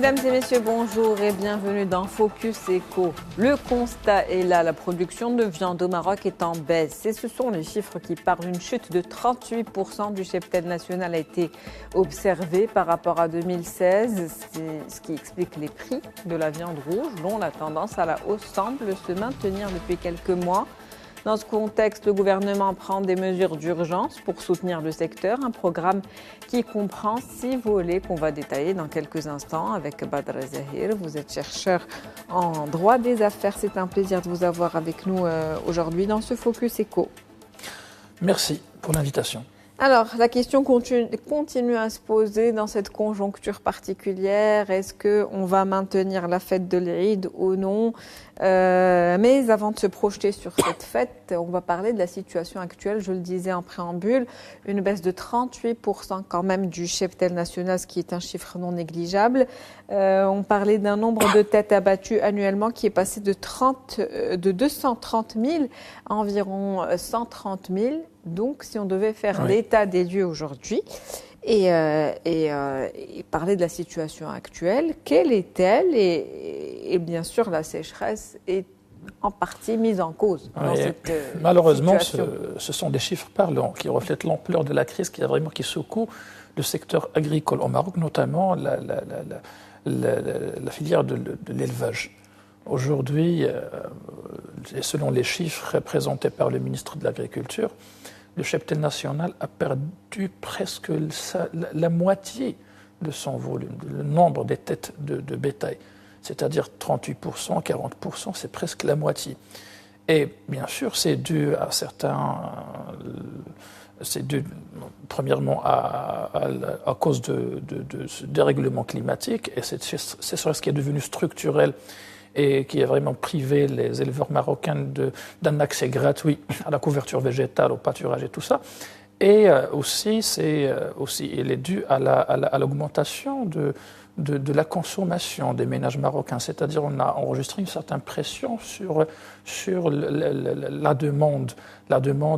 Mesdames et messieurs, bonjour et bienvenue dans Focus Eco. Le constat est là, la production de viande au Maroc est en baisse. Et ce sont les chiffres qui parlent. Une chute de 38% du cheptel national a été observée par rapport à 2016. C'est ce qui explique les prix de la viande rouge, dont la tendance à la hausse semble se maintenir depuis quelques mois. Dans ce contexte, le gouvernement prend des mesures d'urgence pour soutenir le secteur, un programme qui comprend 6 volets qu'on va détailler dans quelques instants avec Badr Zahir. Vous êtes chercheur en droit des affaires. C'est un plaisir de vous avoir avec nous aujourd'hui dans ce Focus Eco. Merci pour l'invitation. Alors, la question continue à se poser dans cette conjoncture particulière. Est-ce qu'on va maintenir la fête de l'Eid ou non ? Mais avant de se projeter sur cette fête, on va parler de la situation actuelle. Je le disais en préambule, une baisse de 38% quand même du cheptel national, ce qui est un chiffre non négligeable. On parlait d'un nombre de têtes abattues annuellement qui est passé de 230 000 à environ 130 000. Donc, si on devait faire l'état des lieux aujourd'hui et parler de la situation actuelle, quelle est-elle et bien sûr, la sécheresse est en partie mise en cause dans cette malheureusement, situation. Ce sont des chiffres parlants qui reflètent l'ampleur de la crise qui secoue le secteur agricole au Maroc, notamment la filière de l'élevage. Aujourd'hui, selon les chiffres présentés par le ministre de l'Agriculture, le cheptel national a perdu presque la moitié de son volume, le nombre des têtes de bétail. C'est-à-dire 38%, 40%, c'est presque la moitié. Et bien sûr, c'est dû à c'est dû premièrement à cause de ce dérèglement climatique et cette sécheresse qui est devenue structurelle et qui a vraiment privé les éleveurs marocains d'un accès gratuit à la couverture végétale, au pâturage et tout ça. Et il est dû à l'augmentation de la consommation des ménages marocains. C'est-à-dire on a enregistré une certaine pression sur la demande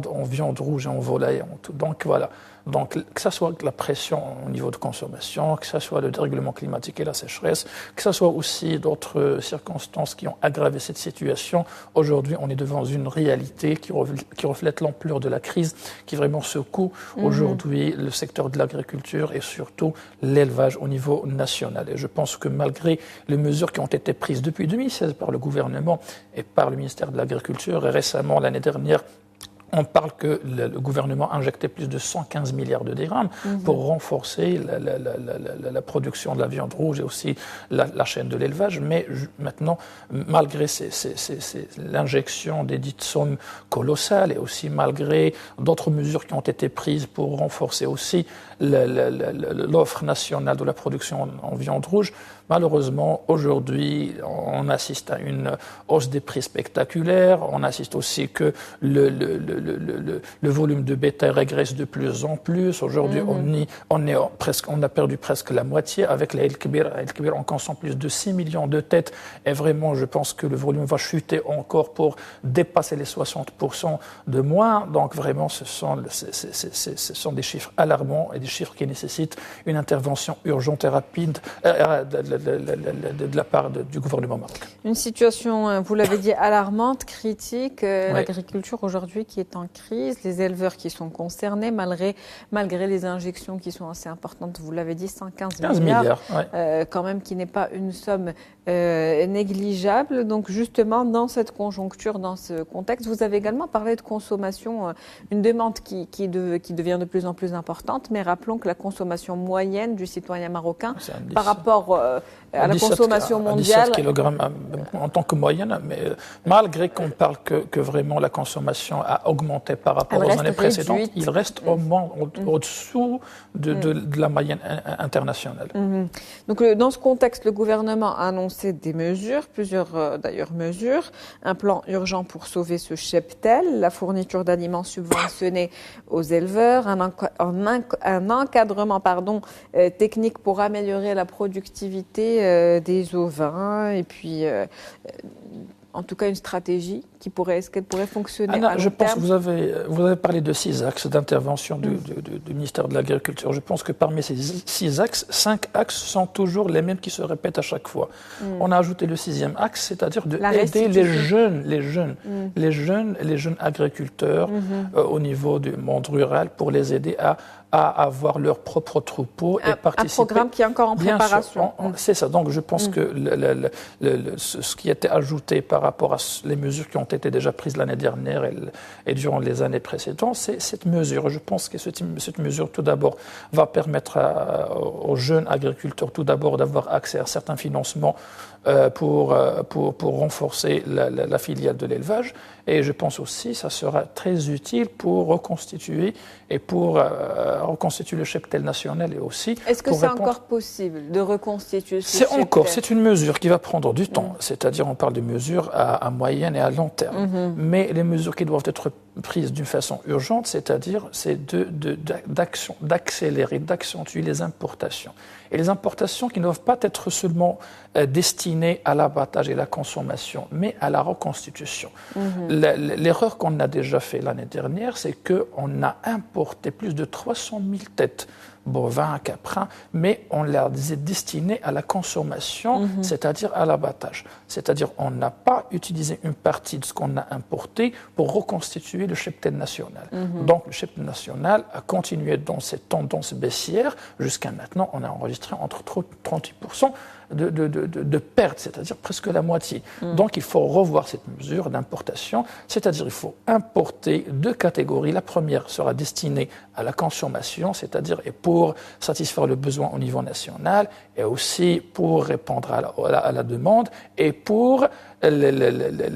en viande rouge et en volaille. Donc voilà. Donc, que ce soit la pression au niveau de consommation, que ce soit le dérèglement climatique et la sécheresse, que ce soit aussi d'autres circonstances qui ont aggravé cette situation, aujourd'hui, on est devant une réalité qui reflète l'ampleur de la crise, qui vraiment secoue aujourd'hui le secteur de l'agriculture et surtout l'élevage au niveau national. Et je pense que malgré les mesures qui ont été prises depuis 2016 par le gouvernement et par le ministère de l'Agriculture, et récemment, l'année dernière, on parle que le gouvernement a injecté plus de 115 milliards de dirhams pour renforcer la production de la viande rouge et aussi la chaîne de l'élevage. Mais maintenant, malgré l'injection des dites sommes colossales et aussi malgré d'autres mesures qui ont été prises pour renforcer aussi l'offre nationale de la production en viande rouge, malheureusement, aujourd'hui, on assiste à une hausse des prix spectaculaire. On assiste aussi que le volume de bétail régresse de plus en plus. Aujourd'hui, on a perdu presque la moitié. Avec la El Kbir, on consomme plus de 6 millions de têtes. Et vraiment, je pense que le volume va chuter encore pour dépasser les 60% de moins. Donc vraiment, ce sont des chiffres alarmants et des chiffres qui nécessitent une intervention urgente et rapide de la part du gouvernement marocain. Une situation, vous l'avez dit, alarmante, critique. L'agriculture aujourd'hui qui est en crise, les éleveurs qui sont concernés, malgré les injections qui sont assez importantes, vous l'avez dit, 115 milliards, quand même, qui n'est pas une somme négligeable. Donc justement, dans cette conjoncture, dans ce contexte, vous avez également parlé de consommation, une demande qui devient de plus en plus importante, mais rappelons que la consommation moyenne du citoyen marocain par rapport à la consommation mondiale. 17 kg en tant que moyenne, mais malgré qu'on parle que vraiment la consommation a augmenté par rapport aux années précédentes, il reste au moins au-dessous de la moyenne internationale. Donc dans ce contexte, le gouvernement a annoncé des mesures, plusieurs d'ailleurs mesures, un plan urgent pour sauver ce cheptel, la fourniture d'aliments subventionnés aux éleveurs, un encadrement technique pour améliorer la productivité des ovins et puis en tout cas une stratégie est-ce qu'elle pourrait fonctionner Anna, à long je pense terme? que vous avez parlé de 6 axes d'intervention du ministère de l'Agriculture. Je pense que parmi ces 6 axes, 5 axes sont toujours les mêmes qui se répètent à chaque fois. On a ajouté le 6e axe, c'est-à-dire d'aider les jeunes agriculteurs au niveau du monde rural pour les aider à avoir leur propre troupeau et participer. Un programme qui est encore en préparation. C'est ça. Donc, je pense que ce qui a été ajouté par rapport à les mesures qui ont été déjà prises l'année dernière et durant les années précédentes, c'est cette mesure. Je pense que cette mesure, tout d'abord, va permettre aux jeunes agriculteurs, tout d'abord, d'avoir accès à certains financements pour renforcer la filière de l'élevage. Et je pense aussi que ça sera très utile pour reconstituer le cheptel national et aussi. Est-ce que c'est encore possible de reconstituer ce cheptel? C'est une mesure qui va prendre du temps. C'est-à-dire, on parle de mesures à moyenne et à long terme. Mais les mesures qui doivent être prises d'une façon urgente, c'est-à-dire, c'est d'accélérer, d'accentuer les importations. Et les importations qui ne doivent pas être seulement destinées à l'abattage et la consommation, mais à la reconstitution. L'erreur qu'on a déjà fait l'année dernière, c'est qu'on a importé plus de 300 000 têtes bovins, caprins, mais on les a destinés à la consommation, c'est-à-dire à l'abattage. C'est-à-dire on n'a pas utilisé une partie de ce qu'on a importé pour reconstituer le cheptel national. Donc le cheptel national a continué dans cette tendance baissière. Jusqu'à maintenant, on a enregistré entre 38% de pertes, c'est-à-dire presque la moitié. Donc il faut revoir cette mesure d'importation, c'est-à-dire il faut importer 2 catégories. La première sera destinée à la consommation, c'est-à-dire pour satisfaire le besoin au niveau national et aussi pour répondre à la demande et pour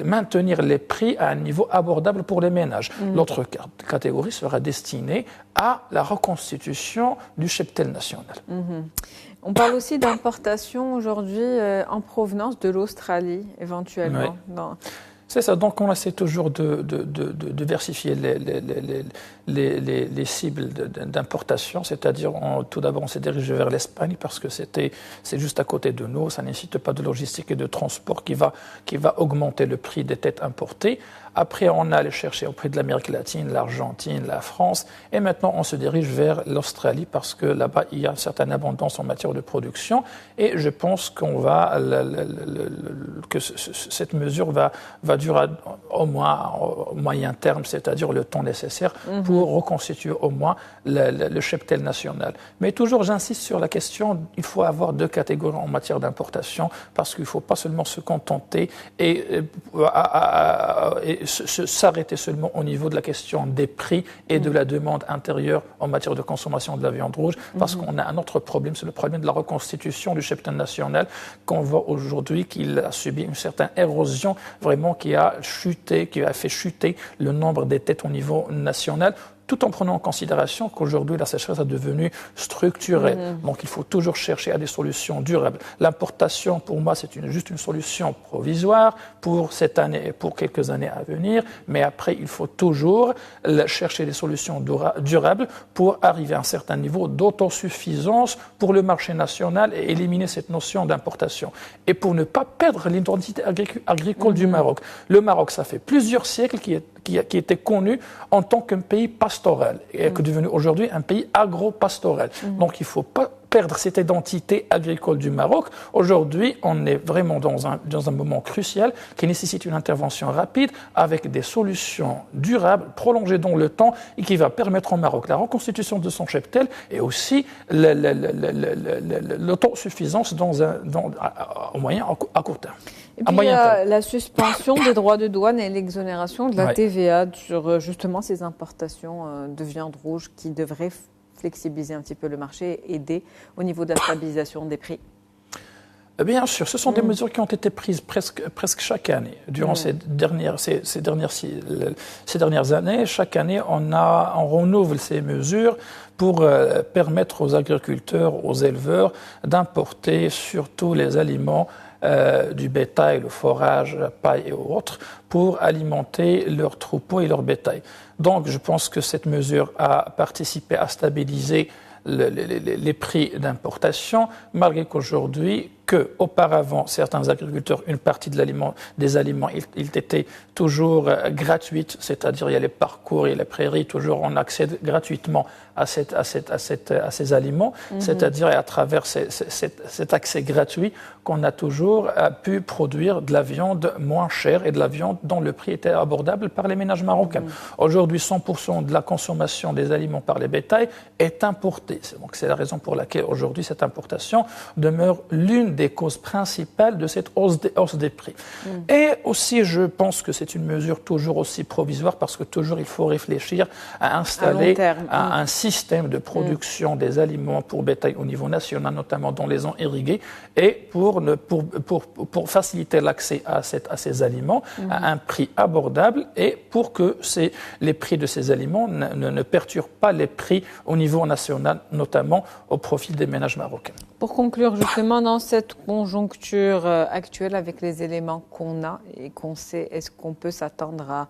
maintenir les prix à un niveau abordable pour les ménages. L'autre catégorie sera destinée à la reconstitution du cheptel national. On parle aussi d'importation aujourd'hui en provenance de l'Australie, éventuellement. Oui. C'est ça, donc on essaie toujours de diversifier les cibles d'importation, c'est-à-dire tout d'abord on s'est dirigé vers l'Espagne parce que c'est juste à côté de nous, ça ne nécessite pas de logistique et de transport qui va augmenter le prix des têtes importées. Après, on allait chercher auprès de l'Amérique latine, l'Argentine, la France, et maintenant on se dirige vers l'Australie parce que là-bas il y a une certaine abondance en matière de production, et je pense que cette mesure va durer au moins au moyen terme, c'est-à-dire le temps nécessaire pour reconstituer au moins le cheptel national. Mais toujours, j'insiste sur la question, il faut avoir 2 catégories en matière d'importation parce qu'il ne faut pas seulement se contenter et s'arrêter seulement au niveau de la question des prix et de la demande intérieure en matière de consommation de la viande rouge, parce qu'on a un autre problème, c'est le problème de la reconstitution du cheptel national, qu'on voit aujourd'hui qu'il a subi une certaine érosion vraiment qui a fait chuter le nombre des têtes au niveau national, tout en prenant en considération qu'aujourd'hui, la sécheresse est devenue structurelle. Donc, il faut toujours chercher à des solutions durables. L'importation, pour moi, c'est juste une solution provisoire pour cette année et pour quelques années à venir. Mais après, il faut toujours chercher des solutions durables pour arriver à un certain niveau d'autosuffisance pour le marché national et éliminer cette notion d'importation. Et pour ne pas perdre l'identité agricole du Maroc. Le Maroc, ça fait plusieurs siècles qui était connu en tant qu'un pays pastoral et qui est devenu aujourd'hui un pays agro-pastoral. Donc il ne faut pas perdre cette identité agricole du Maroc. Aujourd'hui, on est vraiment dans un moment crucial qui nécessite une intervention rapide avec des solutions durables, prolongées dans le temps et qui va permettre au Maroc la reconstitution de son cheptel et aussi l'autosuffisance au moyen à court terme. Et puis, il y a la suspension des droits de douane et l'exonération de la TVA sur justement ces importations de viande rouge qui devraient flexibiliser un petit peu le marché et aider au niveau de la stabilisation des prix. Bien sûr, ce sont des mesures qui ont été prises presque chaque année. Durant ces dernières années, chaque année, on renouvelle ces mesures pour permettre aux agriculteurs, aux éleveurs d'importer surtout les aliments du bétail, le forage, la paille et autres, pour alimenter leurs troupeaux et leur bétail. Donc, je pense que cette mesure a participé à stabiliser les prix d'importation, malgré qu'aujourd'hui, que auparavant certains agriculteurs, une partie des aliments, ils étaient toujours gratuits, c'est-à-dire il y a les parcours, il y a les prairies, toujours on accède gratuitement à ces aliments, c'est-à-dire à travers cet accès gratuit qu'on a toujours pu produire de la viande moins chère et de la viande dont le prix était abordable par les ménages marocains. Aujourd'hui, 100% de la consommation des aliments par les bétails est importée. Donc c'est la raison pour laquelle aujourd'hui cette importation demeure l'une des causes principales de cette hausse des prix. Et aussi, je pense que c'est une mesure toujours aussi provisoire parce que toujours il faut réfléchir à installer un système de production des aliments pour bétail au niveau national, notamment dans les zones irriguées, et pour faciliter l'accès à ces aliments à un prix abordable et pour que les prix de ces aliments ne perturbent pas les prix au niveau national, notamment au profit des ménages marocains. Pour conclure justement dans cette conjoncture actuelle avec les éléments qu'on a et qu'on sait, est-ce qu'on peut s'attendre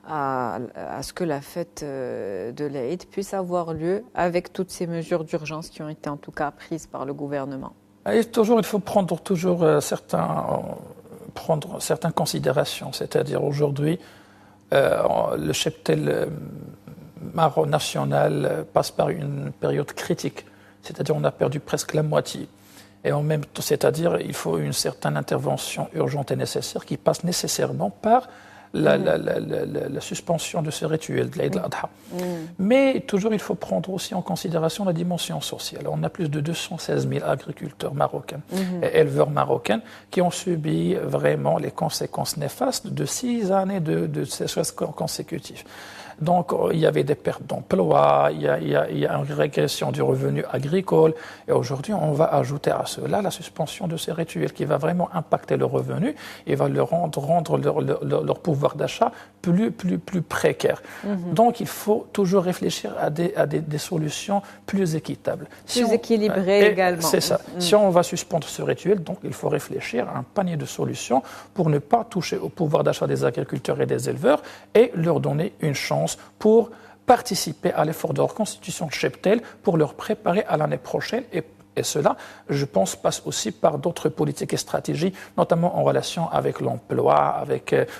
à ce que la fête de l'Aïd puisse avoir lieu avec toutes ces mesures d'urgence qui ont été en tout cas prises par le gouvernement? Et toujours, il faut prendre certaines considérations, c'est-à-dire aujourd'hui, le cheptel national passe par une période critique, c'est-à-dire on a perdu presque la moitié. Et en même temps, c'est-à-dire il faut une certaine intervention urgente et nécessaire qui passe nécessairement par la suspension de ce rituel de l'Aïd al-Adha. Mais toujours, il faut prendre aussi en considération la dimension sociale. On a plus de 216 000 agriculteurs marocains et éleveurs marocains qui ont subi vraiment les conséquences néfastes de 6 années de sécheresse consécutive. Donc, il y avait des pertes d'emploi, il y a une régression du revenu agricole. Et aujourd'hui, on va ajouter à cela la suspension de ces rituels qui va vraiment impacter le revenu et va leur rendre leur pouvoir d'achat plus précaire. Donc, il faut toujours réfléchir à des solutions plus équitables. Plus équilibrées également. C'est ça. Si on va suspendre ce rituel, donc il faut réfléchir à un panier de solutions pour ne pas toucher au pouvoir d'achat des agriculteurs et des éleveurs et leur donner une chance pour participer à l'effort de reconstitution de cheptel pour leur préparer à l'année prochaine et cela, je pense, passe aussi par d'autres politiques et stratégies, notamment en relation avec l'emploi,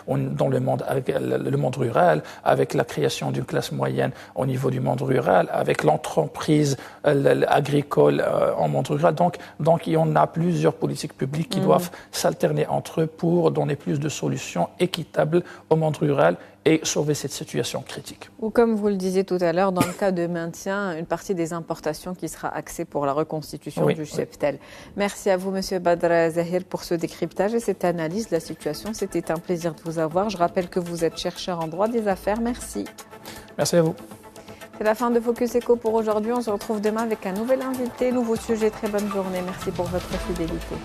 dans le monde rural, avec la création d'une classe moyenne au niveau du monde rural, avec l'entreprise agricole en monde rural. Donc, il y en a plusieurs politiques publiques qui doivent s'alterner entre eux pour donner plus de solutions équitables au monde rural et sauver cette situation critique. Ou comme vous le disiez tout à l'heure, dans le cas de maintien, une partie des importations qui sera axée pour la reconstitution du cheptel. Merci à vous, Monsieur Badr Zahir, pour ce décryptage et cette analyse de la situation. C'était un plaisir de vous avoir. Je rappelle que vous êtes chercheur en droit des affaires. Merci. Merci à vous. C'est la fin de Focus Eco pour aujourd'hui. On se retrouve demain avec un nouvel invité, nouveau sujet. Très bonne journée. Merci pour votre fidélité.